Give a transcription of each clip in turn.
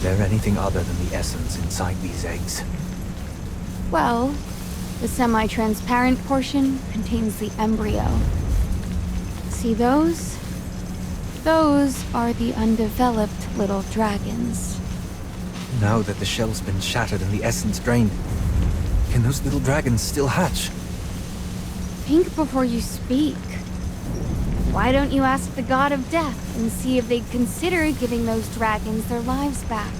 there anything other than the essence inside these eggs? Well, the semi-transparent portion contains the embryo. See those? Those are the undeveloped little dragons. Now that the shell's been shattered and the essence drained, can those little dragons still hatch? Think before you speak. Why don't you ask the god of death and see if they'd consider giving those dragons their lives back?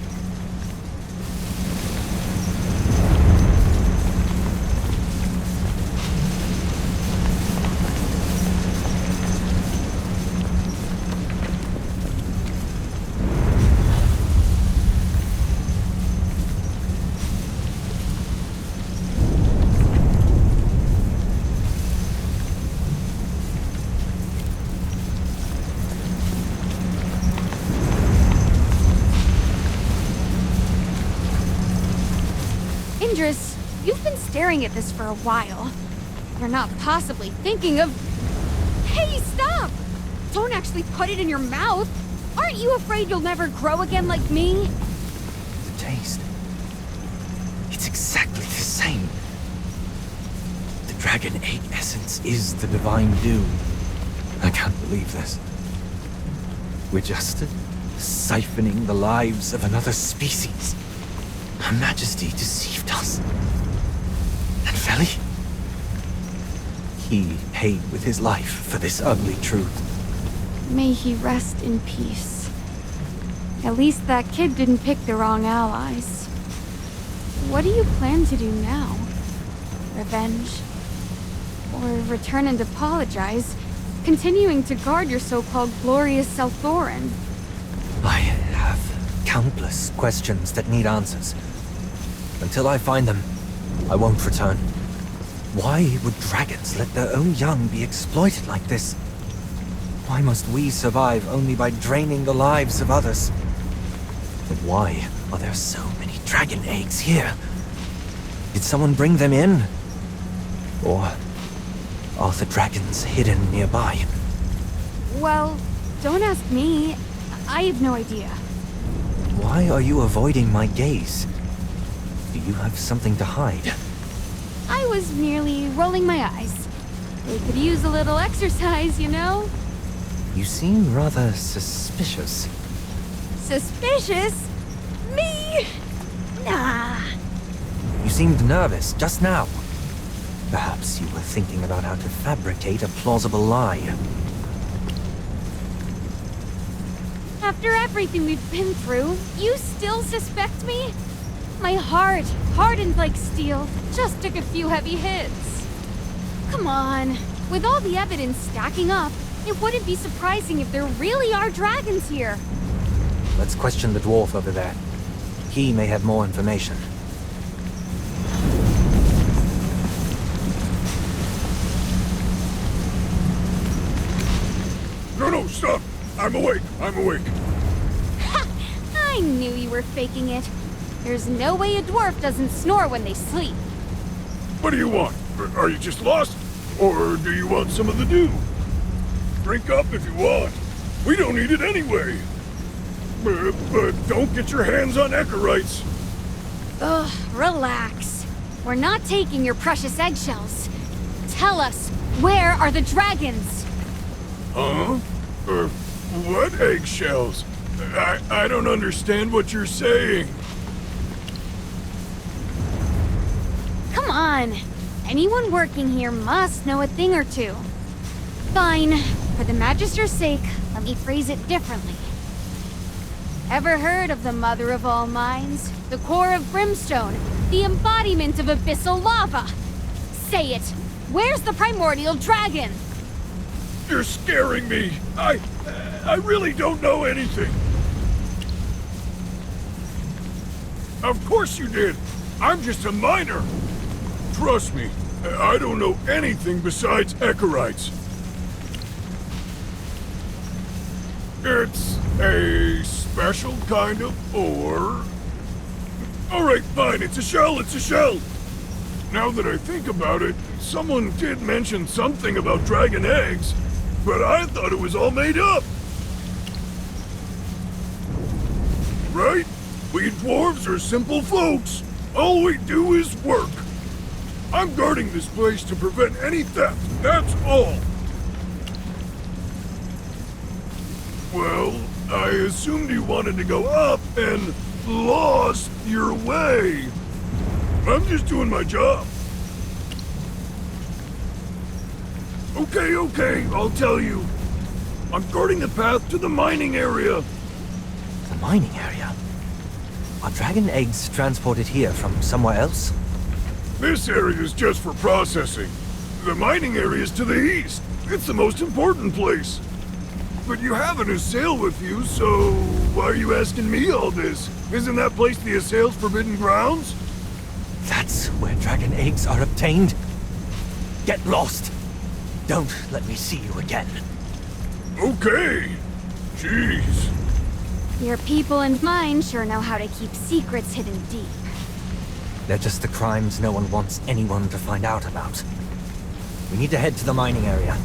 You've been staring at this for a while. You're not possibly thinking of... Hey, stop! Don't actually put it in your mouth! Aren't you afraid you'll never grow again like me? The taste... it's exactly the same. The dragon egg essence is the divine dew. I can't believe this. We're just siphoning the lives of another species. Her Majesty deceived us. And Feli? He paid with his life for this ugly truth. May he rest in peace. At least that kid didn't pick the wrong allies. What do you plan to do now? Revenge? Or return and apologize, continuing to guard your so-called glorious Selthoran? I have countless questions that need answers. Until I find them, I won't return. Why would dragons let their own young be exploited like this? Why must we survive only by draining the lives of others? And why are there so many dragon eggs here? Did someone bring them in? Or are the dragons hidden nearby? Well, don't ask me. I have no idea. Why are you avoiding my gaze? Do you have something to hide? I was merely rolling my eyes. They could use a little exercise, you know? You seem rather suspicious. Suspicious? Me? Nah. You seemed nervous just now. Perhaps you were thinking about how to fabricate a plausible lie. After everything we've been through, you still suspect me? My heart, hardened like steel, just took a few heavy hits. Come on. With all the evidence stacking up, it wouldn't be surprising if there really are dragons here. Let's question the dwarf over there. He may have more information. No, stop! I'm awake! Ha! I knew you were faking it. There's no way a dwarf doesn't snore when they sleep. What do you want? Are you just lost? Or do you want some of the dew? Drink up if you want. We don't need it anyway. But don't get your hands on echerites. Ugh, relax. We're not taking your precious eggshells. Tell us, where are the dragons? Huh? What eggshells? I don't understand what you're saying. Come on. Anyone working here must know a thing or two. Fine. For the Magister's sake, let me phrase it differently. Ever heard of the mother of all minds? The core of brimstone? The embodiment of abyssal lava? Say it! Where's the primordial dragon? You're scaring me. I really don't know anything. Of course you did. I'm just a miner. Trust me, I don't know anything besides echerites. It's a special kind of ore. Alright, fine, it's a shell. Now that I think about it, someone did mention something about dragon eggs, but I thought it was all made up. Right? We dwarves are simple folks. All we do is work. I'm guarding this place to prevent any theft, that's all. Well, I assumed you wanted to go up and lost your way. I'm just doing my job. Okay, I'll tell you. I'm guarding the path to the mining area. The mining area? Are dragon eggs transported here from somewhere else? This area is just for processing. The mining area is to the east. It's the most important place. But you have an Assail with you, so why are you asking me all this? Isn't that place the Assail's forbidden grounds? That's where dragon eggs are obtained? Get lost! Don't let me see you again. Okay. Jeez. Your people and mine sure know how to keep secrets hidden deep. They're just the crimes no one wants anyone to find out about. We need to head to the mining area.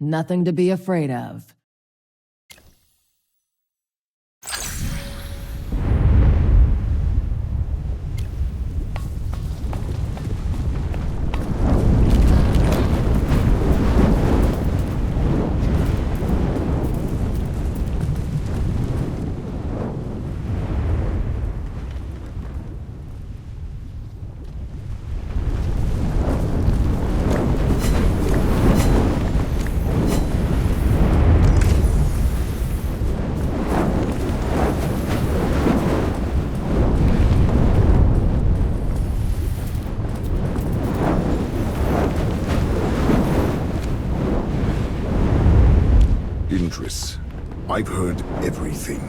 Nothing to be afraid of. Idris, I've heard everything.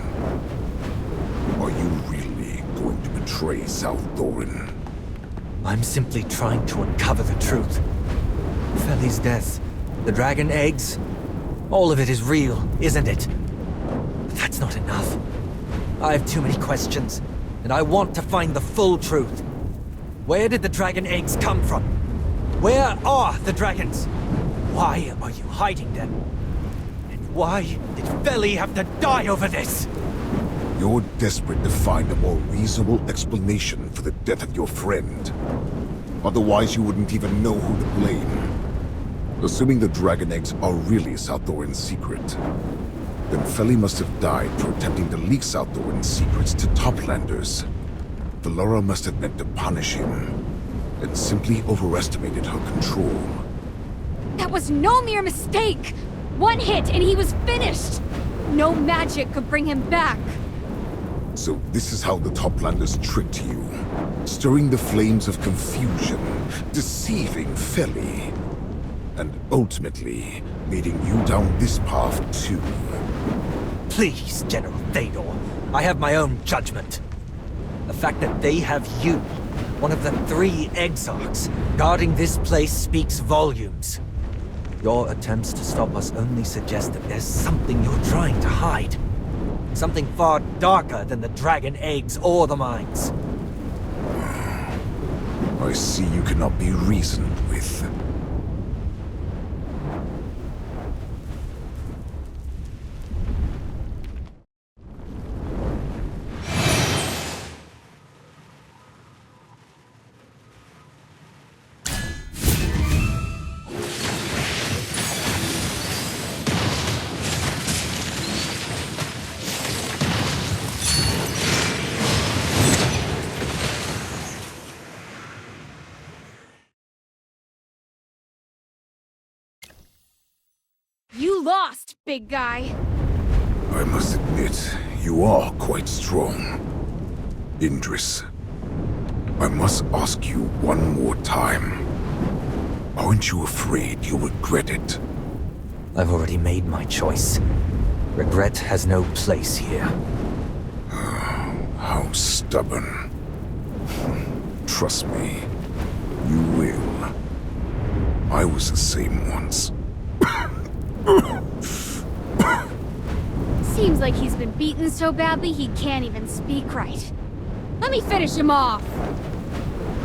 Are you really going to betray South Doran? I'm simply trying to uncover the truth. Feli's death, the dragon eggs, all of it is real, isn't it? But that's not enough. I have too many questions, and I want to find the full truth. Where did the dragon eggs come from? Where are the dragons? Why are you hiding them? And why did Feli have to die over this? You're desperate to find a more reasonable explanation for the death of your friend. Otherwise, you wouldn't even know who to blame. Assuming the dragon eggs are really South Doran's secret, then Feli must have died for attempting to leak South Doran's secrets to Toplanders. Valora must have meant to punish him, and simply overestimated her control. That was no mere mistake! One hit and he was finished! No magic could bring him back! So this is how the Toplanders tricked you. Stirring the flames of confusion, deceiving Feli, and ultimately leading you down this path too. Please, General Théodore, I have my own judgment. The fact that they have you, one of the 3 Exarchs, guarding this place speaks volumes. Your attempts to stop us only suggest that there's something you're trying to hide. Something far darker than the dragon eggs or the mines. I see you cannot be reasoned with. You lost, big guy. I must admit, you are quite strong. Indris, I must ask you one more time. Aren't you afraid you'll regret it? I've already made my choice. Regret has no place here. How stubborn. Trust me, you will. I was the same once. Seems like he's been beaten so badly he can't even speak right. Let me finish him off!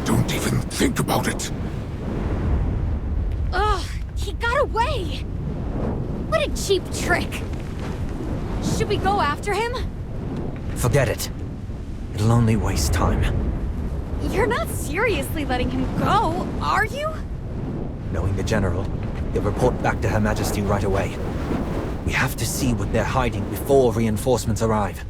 Don't even think about it. Ugh, he got away! What a cheap trick! Should we go after him? Forget it. It'll only waste time. You're not seriously letting him go, are you? Knowing the General, he'll report back to Her Majesty right away. We have to see what they're hiding before reinforcements arrive.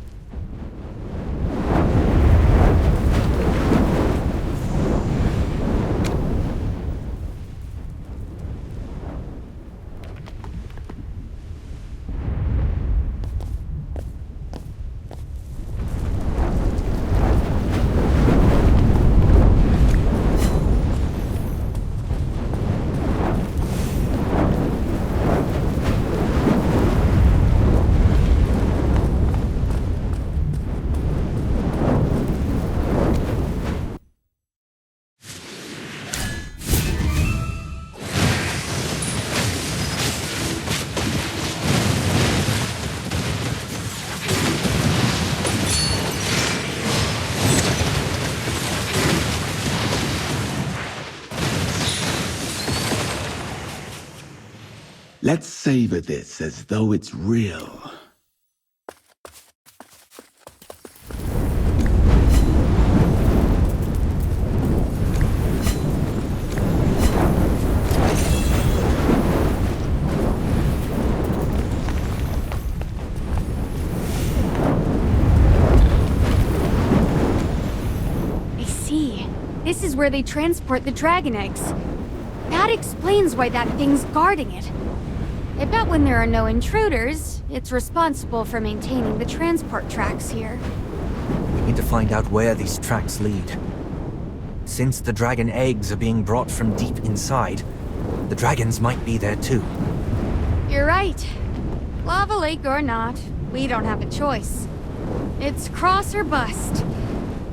Let's savor this as though it's real. I see. This is where they transport the dragon eggs. That explains why that thing's guarding it. I bet when there are no intruders, it's responsible for maintaining the transport tracks here. We need to find out where these tracks lead. Since the dragon eggs are being brought from deep inside, the dragons might be there too. You're right. Lava Lake or not, we don't have a choice. It's cross or bust.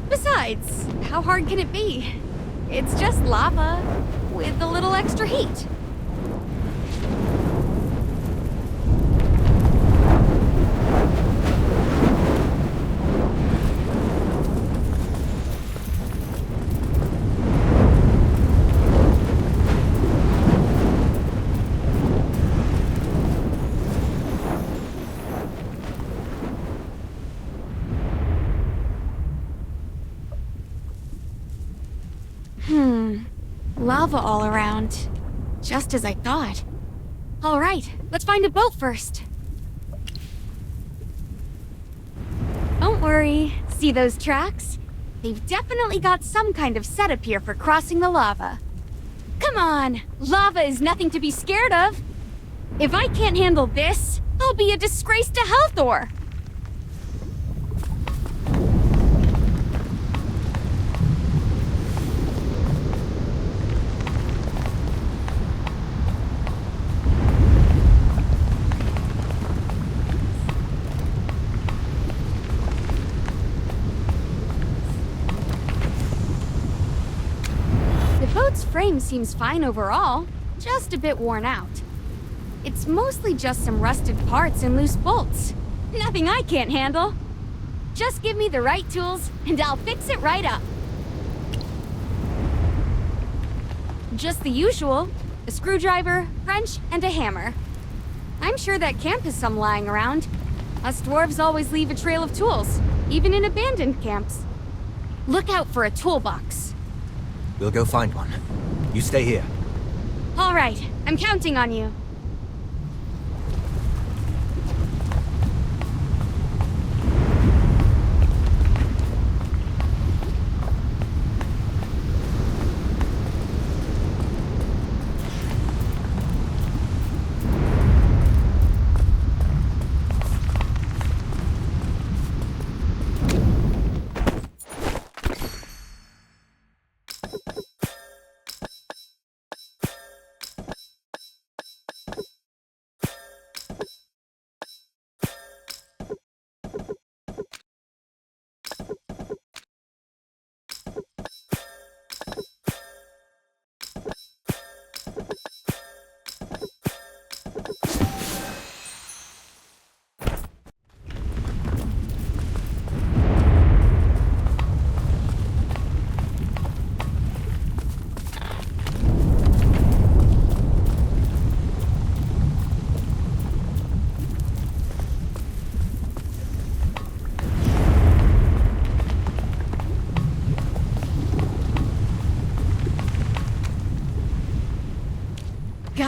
Besides, how hard can it be? It's just lava with a little extra heat. Lava all around. Just as I thought. All right, let's find a boat first. Don't worry. See those tracks? They've definitely got some kind of setup here for crossing the lava. Come on! Lava is nothing to be scared of. If I can't handle this, I'll be a disgrace to Helthor. The boat's frame seems fine overall, just a bit worn out. It's mostly just some rusted parts and loose bolts. Nothing I can't handle. Just give me the right tools, and I'll fix it right up. Just the usual. A screwdriver, wrench, and a hammer. I'm sure that camp has some lying around. Us dwarves always leave a trail of tools, even in abandoned camps. Look out for a toolbox. We'll go find one. You stay here. All right, I'm counting on you.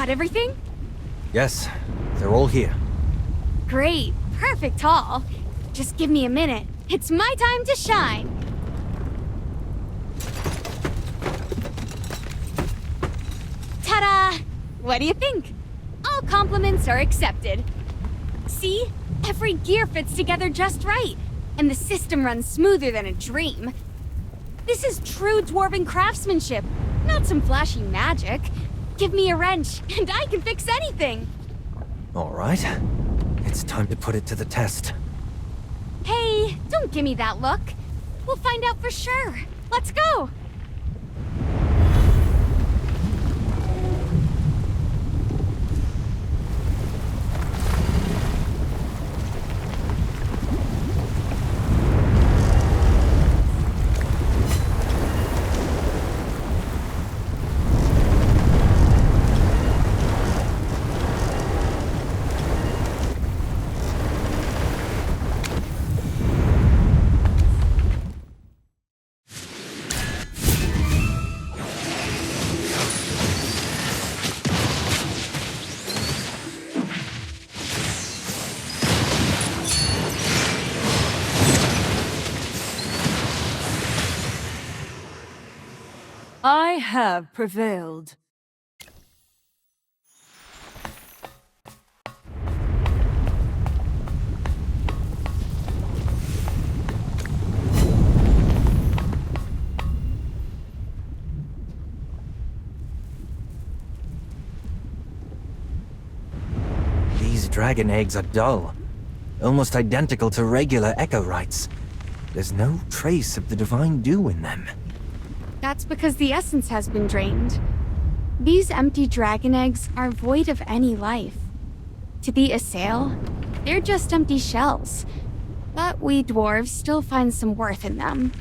Got everything? Yes, they're all here. Great. Perfect haul. Just give me a minute. It's my time to shine. Ta-da! What do you think? All compliments are accepted. See? Every gear fits together just right, and the system runs smoother than a dream. This is true dwarven craftsmanship, not some flashy magic. Give me a wrench, and I can fix anything. All right. It's time to put it to the test. Hey, don't give me that look. We'll find out for sure. Let's go. I have prevailed. These dragon eggs are dull, almost identical to regular echorites. There's no trace of the divine dew in them. That's because the essence has been drained. These empty dragon eggs are void of any life. To the assail, they're just empty shells. But we dwarves still find some worth in them.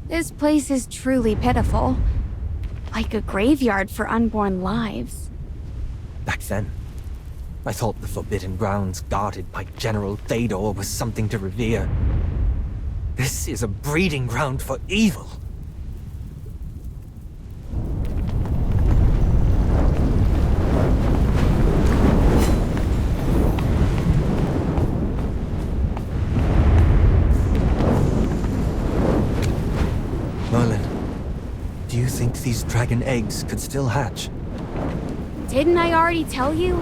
This place is truly pitiful. Like a graveyard for unborn lives. Back then, I thought the Forbidden Grounds guarded by General Théodore was something to revere. This is a breeding ground for evil. Merlin, do you think these dragon eggs could still hatch? Didn't I already tell you?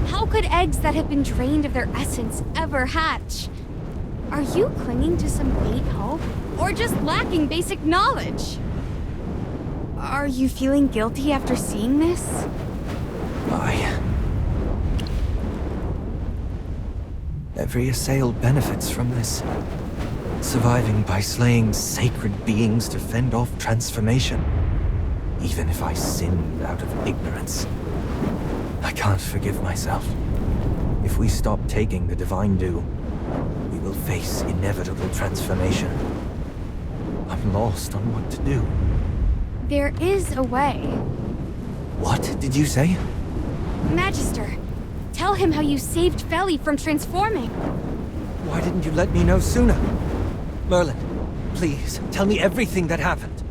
How could eggs that have been drained of their essence ever hatch? Are you clinging to some faint hope? Or just lacking basic knowledge? Are you feeling guilty after seeing this? Every assail benefits from this. Surviving by slaying sacred beings to fend off transformation. Even if I sinned out of ignorance. I can't forgive myself. If we stop taking the divine dew, we will face inevitable transformation. I'm lost on what to do. There is a way. What did you say? Magister, tell him how you saved Feli from transforming. Why didn't you let me know sooner? Merlin, please, tell me everything that happened.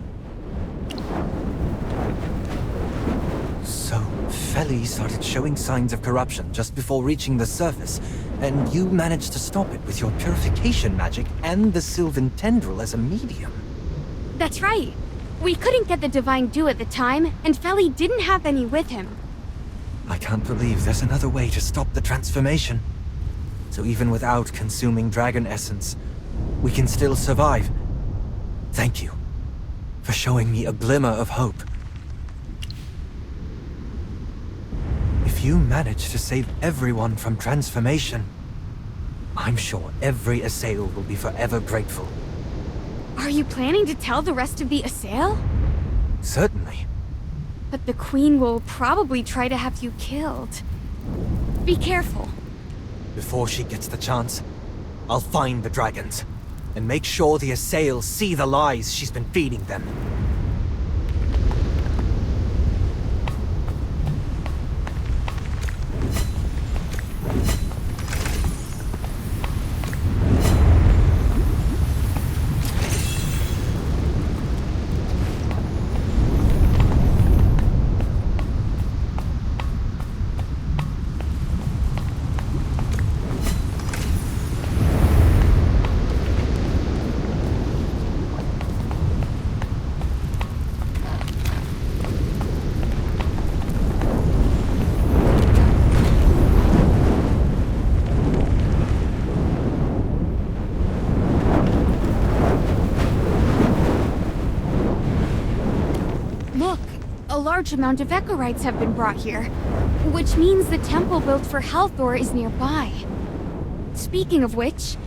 So, Feli started showing signs of corruption just before reaching the surface, and you managed to stop it with your purification magic and the Sylvan Tendril as a medium. That's right. We couldn't get the divine dew at the time, and Feli didn't have any with him. I can't believe there's another way to stop the transformation. So even without consuming dragon essence, we can still survive. Thank you for showing me a glimmer of hope. If you manage to save everyone from transformation, I'm sure every assail will be forever grateful. Are you planning to tell the rest of the assail? Certainly. But the Queen will probably try to have you killed. Be careful. Before she gets the chance, I'll find the dragons and make sure the assails see the lies she's been feeding them. large amount of Echorites have been brought here, which means the temple built for Halthor is nearby. Speaking of which,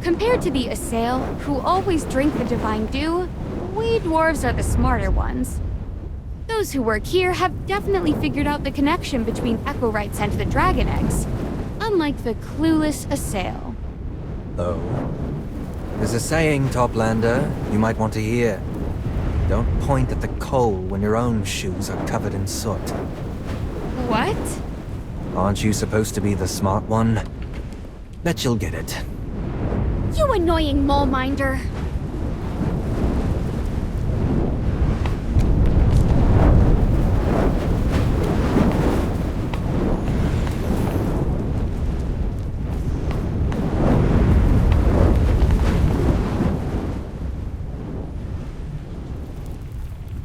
compared to the Assail, who always drink the divine dew, we dwarves are the smarter ones. Those who work here have definitely figured out the connection between Echorites and the dragon eggs, unlike the clueless Assail. Oh? There's a saying, Toplander, you might want to hear. Don't point at the coal when your own shoes are covered in soot. What? Aren't you supposed to be the smart one? Bet you'll get it. You annoying mole minder.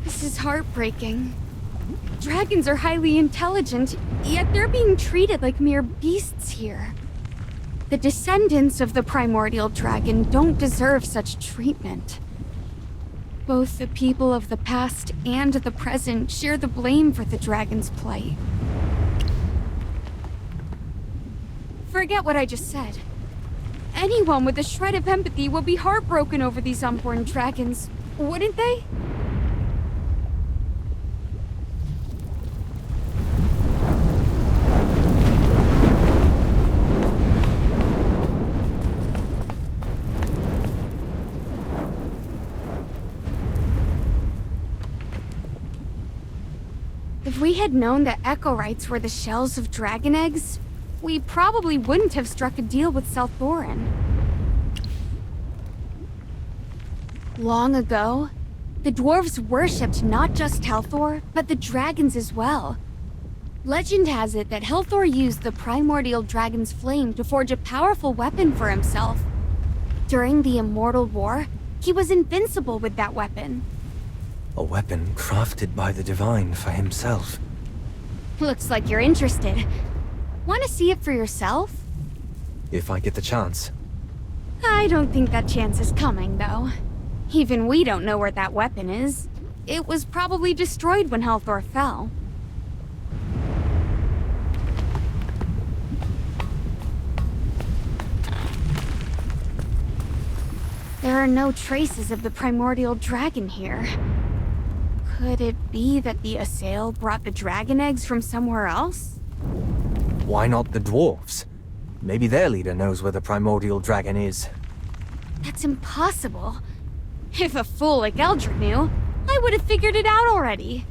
This is heartbreaking. Dragons are highly intelligent, yet they're being treated like mere beasts here. The descendants of the primordial dragon don't deserve such treatment. Both the people of the past and the present share the blame for the dragon's plight. Forget what I just said. Anyone with a shred of empathy would be heartbroken over these unborn dragons, wouldn't they? If we had known that Echorites were the shells of dragon eggs, we probably wouldn't have struck a deal with South Thorin. Long ago, the dwarves worshipped not just Halthor, but the dragons as well. Legend has it that Halthor used the primordial dragon's flame to forge a powerful weapon for himself. During the Immortal War, he was invincible with that weapon. A weapon crafted by the divine for himself. Looks like you're interested. Want to see it for yourself? If I get the chance. I don't think that chance is coming, though. Even we don't know where that weapon is. It was probably destroyed when Halthor fell. There are no traces of the primordial dragon here. Could it be that the Assail brought the dragon eggs from somewhere else? Why not the dwarves? Maybe their leader knows where the primordial dragon is. That's impossible. If a fool like Eldred knew, I would have figured it out already.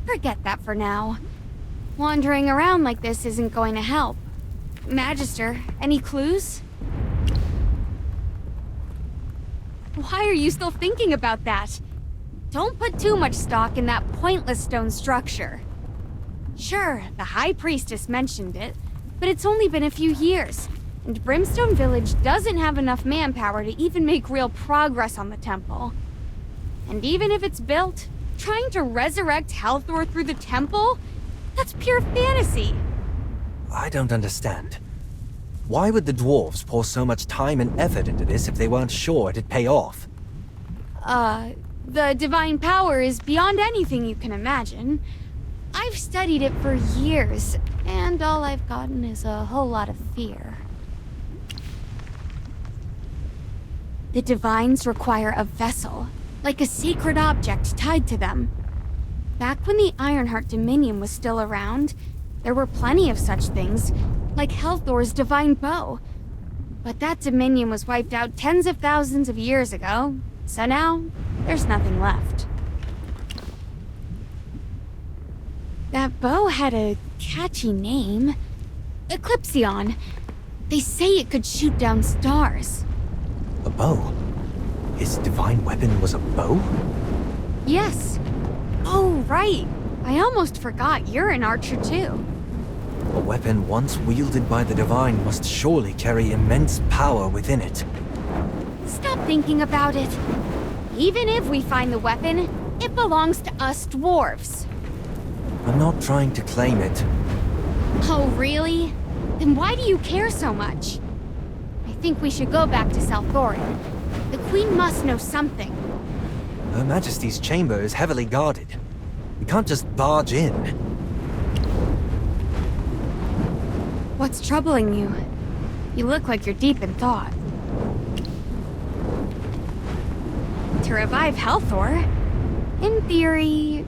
Forget that for now. Wandering around like this isn't going to help. Magister, any clues? Why are you still thinking about that? Don't put too much stock in that pointless stone structure. Sure, the High Priestess mentioned it, but it's only been a few years, and Brimstone Village doesn't have enough manpower to even make real progress on the temple. And even if it's built, trying to resurrect Halthor through the temple? That's pure fantasy. I don't understand. Why would the dwarves pour so much time and effort into this if they weren't sure it'd pay off? The divine power is beyond anything you can imagine. I've studied it for years, and all I've gotten is a whole lot of fear. The divines require a vessel, like a sacred object tied to them. Back when the Ironheart Dominion was still around, there were plenty of such things, like Halthor's divine bow. But that dominion was wiped out tens of thousands of years ago, so now there's nothing left. That bow had a catchy name. Eclipsion. They say it could shoot down stars. A bow? His divine weapon was a bow? Yes. Oh, right. I almost forgot you're an archer too. A weapon once wielded by the divine must surely carry immense power within it. Stop thinking about it. Even if we find the weapon, it belongs to us dwarves. I'm not trying to claim it. Oh, really? Then why do you care so much? I think we should go back to South Thorin. The Queen must know something. Her Majesty's chamber is heavily guarded. We can't just barge in. What's troubling you? You look like you're deep in thought. To revive Helthor? In theory,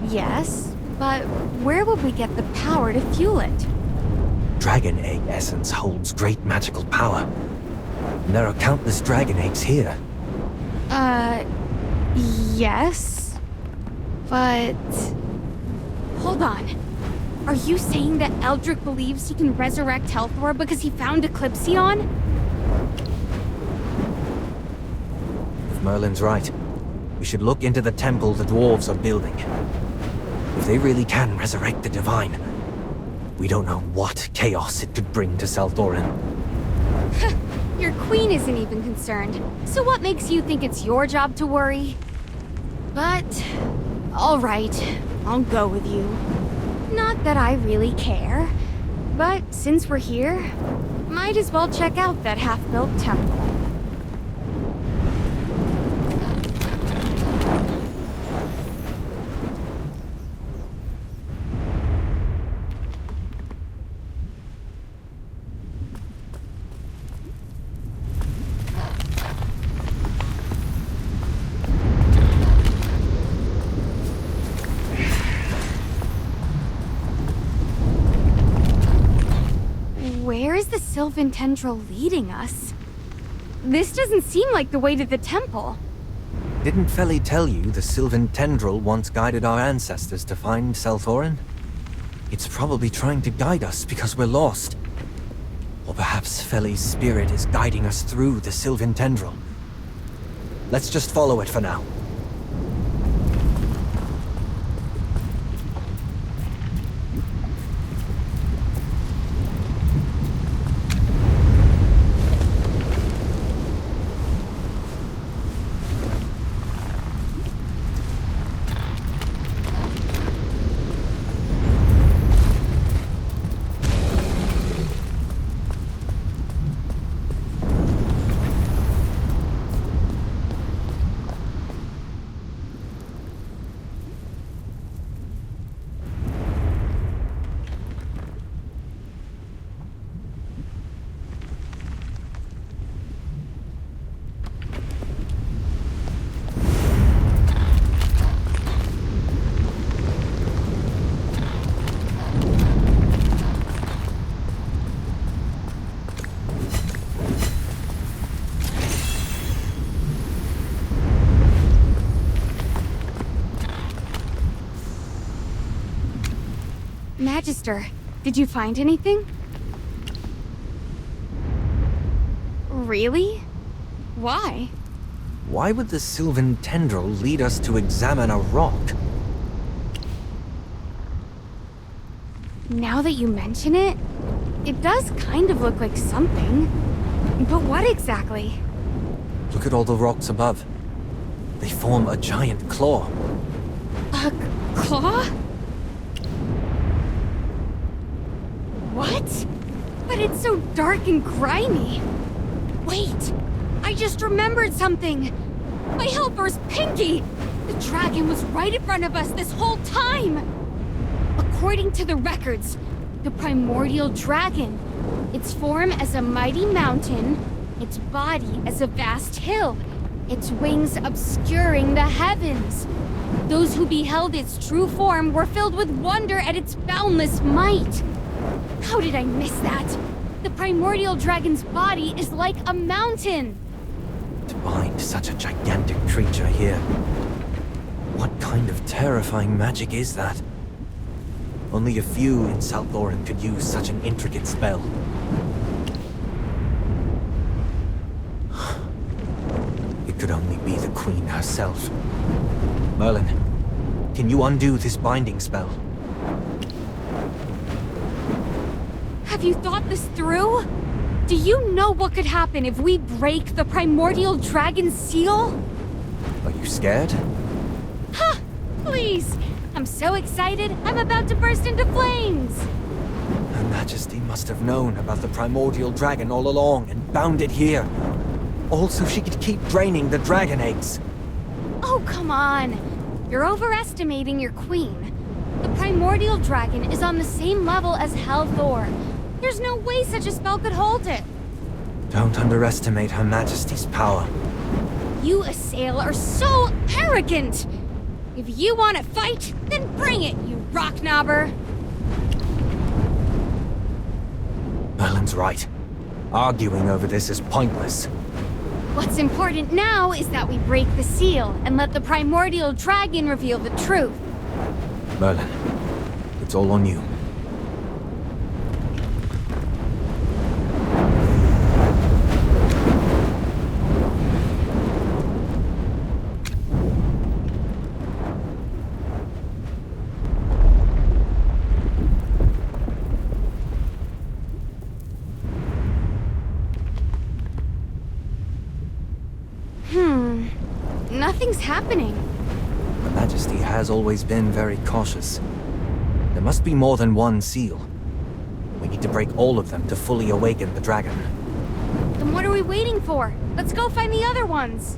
yes. But where would we get the power to fuel it? Dragon egg essence holds great magical power. And there are countless dragon eggs here. Yes. But... hold on. Are you saying that Eldrick believes he can resurrect Helthor because he found Eclipsion? If Merlin's right, we should look into the temple the dwarves are building. If they really can resurrect the divine, we don't know what chaos it could bring to Salthorin. Your queen isn't even concerned, so what makes you think it's your job to worry? But... alright, I'll go with you. Not that I really care, but since we're here, might as well check out that half-built temple. Where is the Sylvan Tendril leading us? This doesn't seem like the way to the temple. Didn't Feli tell you the Sylvan Tendril once guided our ancestors to find Salthorin? It's probably trying to guide us because we're lost. Or perhaps Feli's spirit is guiding us through the Sylvan Tendril. Let's just follow it for now. Magister, did you find anything? Really? Why? Why would the Sylvan Tendril lead us to examine a rock? Now that you mention it, it does kind of look like something. But what exactly? Look at all the rocks above. They form a giant claw. A claw? What? But it's so dark and grimy. Wait! I just remembered something! My helper's Pinky! The dragon was right in front of us this whole time! According to the records, the primordial dragon, its form as a mighty mountain, its body as a vast hill, its wings obscuring the heavens. Those who beheld its true form were filled with wonder at its boundless might. How did I miss that? The primordial dragon's body is like a mountain! To find such a gigantic creature here. What kind of terrifying magic is that? Only a few in Salthorin could use such an intricate spell. It could only be the Queen herself. Merlin, can you undo this binding spell? Have you thought this through? Do you know what could happen if we break the primordial dragon's seal? Are you scared? Ha! Please! I'm so excited, I'm about to burst into flames! Her Majesty must have known about the primordial dragon all along and bound it here. All so she could keep draining the dragon eggs. Oh, come on! You're overestimating your queen. The primordial dragon is on the same level as Hell Thor. There's no way such a spell could hold it. Don't underestimate Her Majesty's power. You, Assail, are so arrogant! If you want to fight, then bring it, you rocknobber! Merlin's right. Arguing over this is pointless. What's important now is that we break the seal and let the primordial dragon reveal the truth. Merlin, it's all on you. Nothing's happening. Her Majesty has always been very cautious. There must be more than one seal. We need to break all of them to fully awaken the dragon. Then what are we waiting for? Let's go find the other ones.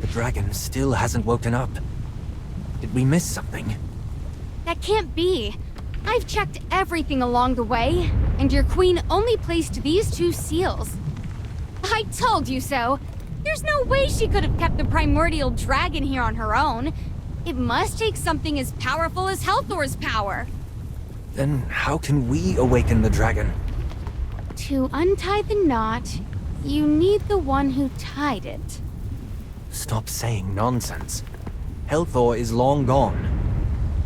The dragon still hasn't woken up. Did we miss something? That can't be. I've checked everything along the way, and your queen only placed these two seals. I told you so. There's no way she could have kept the primordial dragon here on her own. It must take something as powerful as Helthor's power. Then how can we awaken the dragon? To untie the knot, you need the one who tied it. Stop saying nonsense. Helthor is long gone.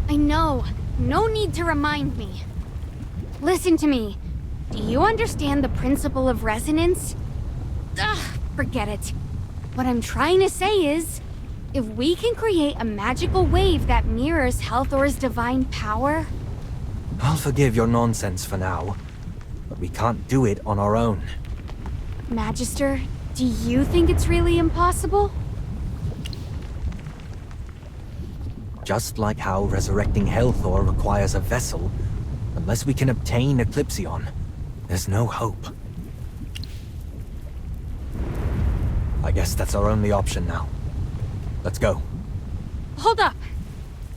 I know. No need to remind me. Listen to me. Do you understand the principle of resonance? Ugh, forget it. What I'm trying to say is, if we can create a magical wave that mirrors Helthor's divine power... I'll forgive your nonsense for now, but we can't do it on our own. Magister, do you think it's really impossible? Just like how resurrecting Helthor requires a vessel, unless we can obtain Eclipsion, there's no hope. I guess that's our only option now. Let's go. Hold up.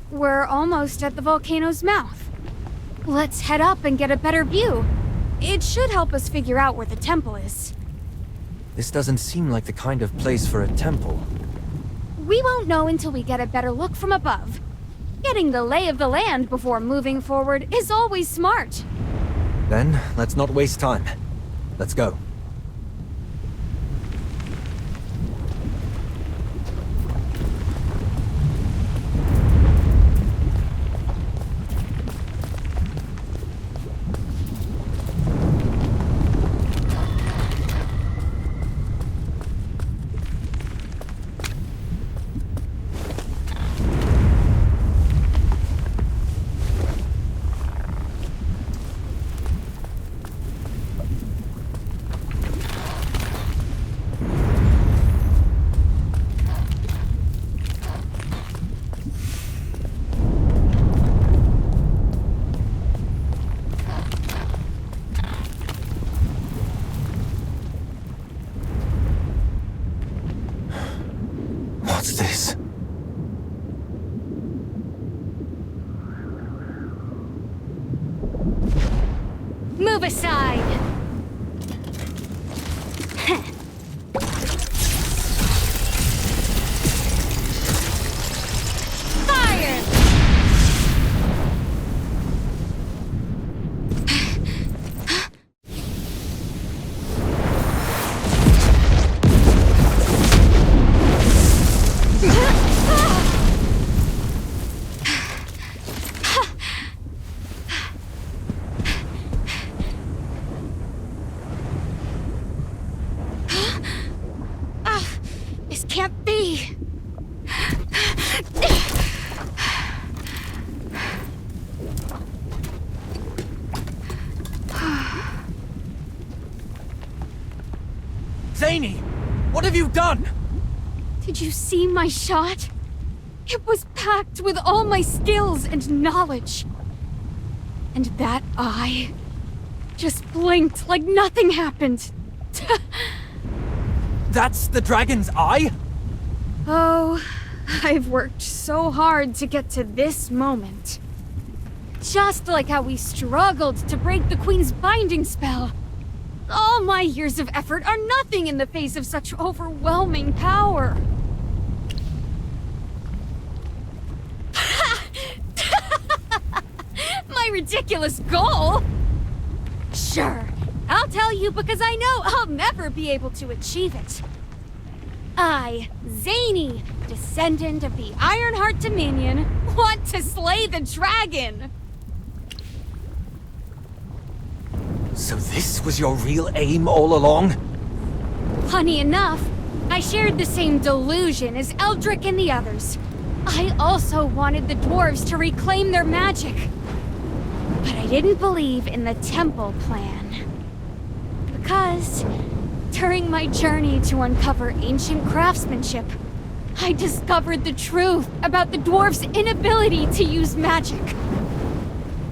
We're almost at the volcano's mouth. Let's head up and get a better view. It should help us figure out where the temple is. This doesn't seem like the kind of place for a temple. We won't know until we get a better look from above. Getting the lay of the land before moving forward is always smart. Then, let's not waste time. Let's go. What's this? Move aside! Fire! This can't be. Zany! What have you done? Did you see my shot? It was packed with all my skills and knowledge. And that eye just blinked like nothing happened. That's the dragon's eye? Oh, I've worked so hard to get to this moment. Just like how we struggled to break the Queen's binding spell. All my years of effort are nothing in the face of such overwhelming power. My ridiculous goal? Sure, I'll tell you because I know I'll never be able to achieve it. I, Zany, descendant of the Ironheart Dominion, want to slay the dragon! So this was your real aim all along? Funny enough, I shared the same delusion as Eldrick and the others. I also wanted the dwarves to reclaim their magic. But I didn't believe in the temple plan. Because during my journey to uncover ancient craftsmanship, I discovered the truth about the dwarves' inability to use magic.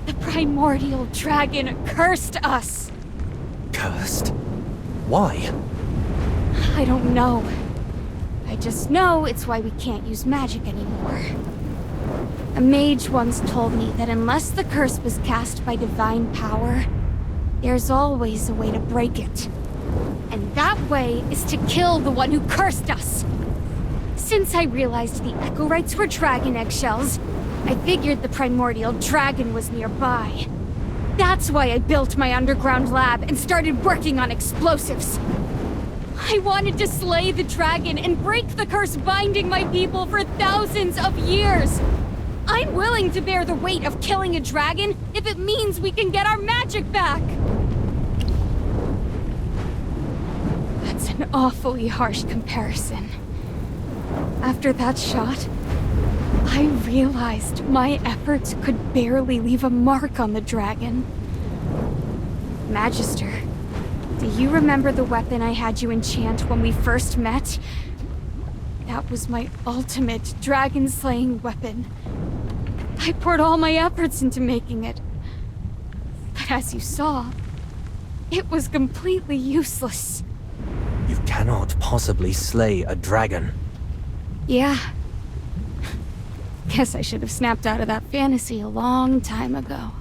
The primordial dragon cursed us. Cursed? Why? I don't know. I just know it's why we can't use magic anymore. A mage once told me that unless the curse was cast by divine power, there's always a way to break it. And that way is to kill the one who cursed us. Since I realized the Echo Rites were dragon eggshells, I figured the primordial dragon was nearby. That's why I built my underground lab and started working on explosives. I wanted to slay the dragon and break the curse binding my people for thousands of years. I'm willing to bear the weight of killing a dragon if it means we can get our magic back. That's an awfully harsh comparison. After that shot, I realized my efforts could barely leave a mark on the dragon. Magister, do you remember the weapon I had you enchant when we first met? That was my ultimate dragon-slaying weapon. I poured all my efforts into making it. But as you saw, it was completely useless. You cannot possibly slay a dragon. Yeah. Guess I should have snapped out of that fantasy a long time ago.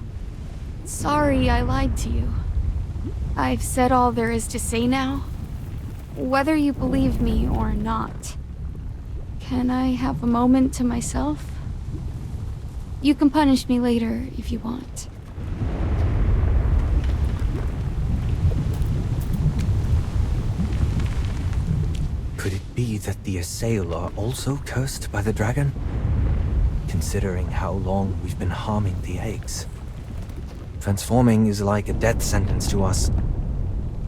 Sorry I lied to you. I've said all there is to say now, whether you believe me or not. Can I have a moment to myself? You can punish me later if you want. Could it be that the Assail are also cursed by the dragon? Considering how long we've been harming the eggs. Transforming is like a death sentence to us.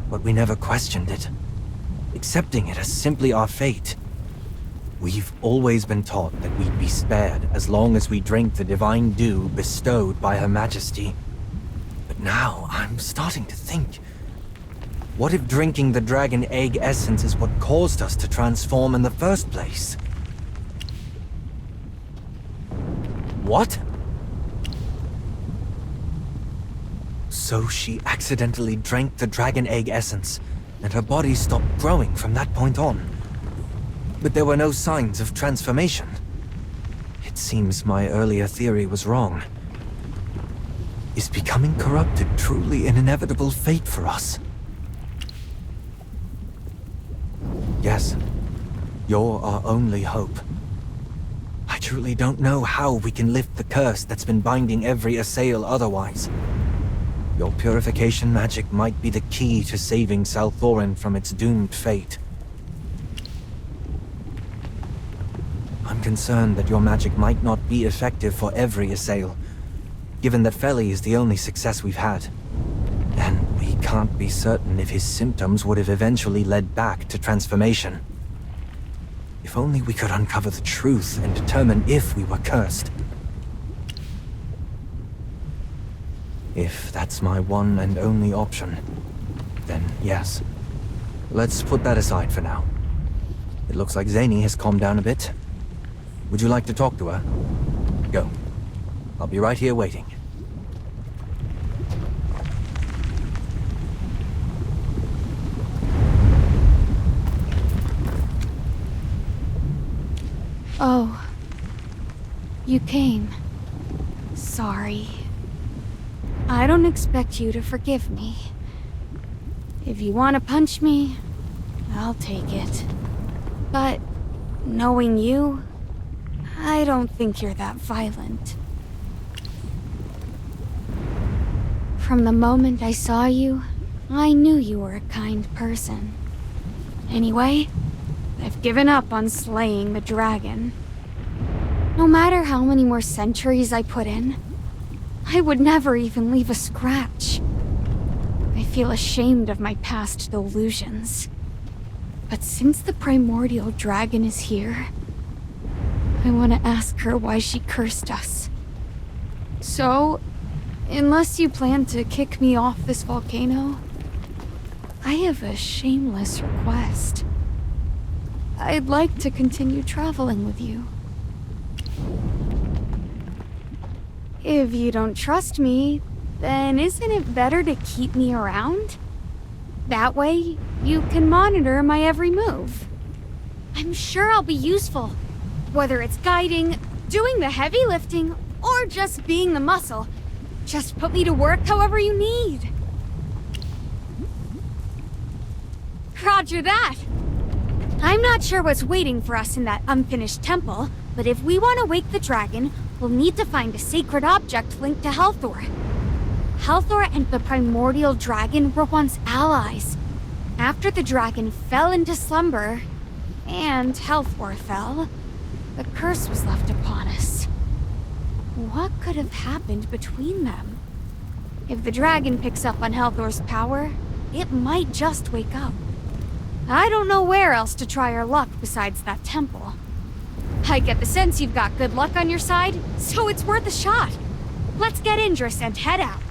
But we never questioned it, accepting it as simply our fate. We've always been taught that we'd be spared as long as we drink the divine dew bestowed by Her Majesty. But now I'm starting to think, what if drinking the dragon egg essence is what caused us to transform in the first place? What? So she accidentally drank the dragon egg essence, and her body stopped growing from that point on. but there were no signs of transformation. It seems my earlier theory was wrong. Is becoming corrupted truly an inevitable fate for us? Yes, you're our only hope. I truly don't know how we can lift the curse that's been binding every assail otherwise. Your purification magic might be the key to saving Salthorin from its doomed fate. I'm concerned that your magic might not be effective for every assail, given that Feli is the only success we've had. And we can't be certain if his symptoms would have eventually led back to transformation. If only we could uncover the truth and determine if we were cursed. If that's my one and only option, then yes. Let's put that aside for now. It looks like Zany has calmed down a bit. Would you like to talk to her? Go. I'll be right here waiting. Oh. You came. Sorry. I don't expect you to forgive me. If you want to punch me, I'll take it. But knowing you, I don't think you're that violent. From the moment I saw you, I knew you were a kind person. Anyway, I've given up on slaying the dragon. No matter how many more centuries I put in, I would never even leave a scratch. I feel ashamed of my past delusions. But since the primordial dragon is here, I want to ask her why she cursed us. So, unless you plan to kick me off this volcano, I have a shameless request. I'd like to continue traveling with you. If you don't trust me, then isn't it better to keep me around? That way, you can monitor my every move. I'm sure I'll be useful. Whether it's guiding, doing the heavy lifting, or just being the muscle. Just put me to work however you need. Roger that! I'm not sure what's waiting for us in that unfinished temple, but if we want to wake the dragon, we'll need to find a sacred object linked to Helthor. Helthor and the primordial dragon were once allies. After the dragon fell into slumber, and Helthor fell, the curse was left upon us. What could have happened between them? If the dragon picks up on Helthor's power, it might just wake up. I don't know where else to try our luck besides that temple. I get the sense you've got good luck on your side, so it's worth a shot. Let's get Indris and head out.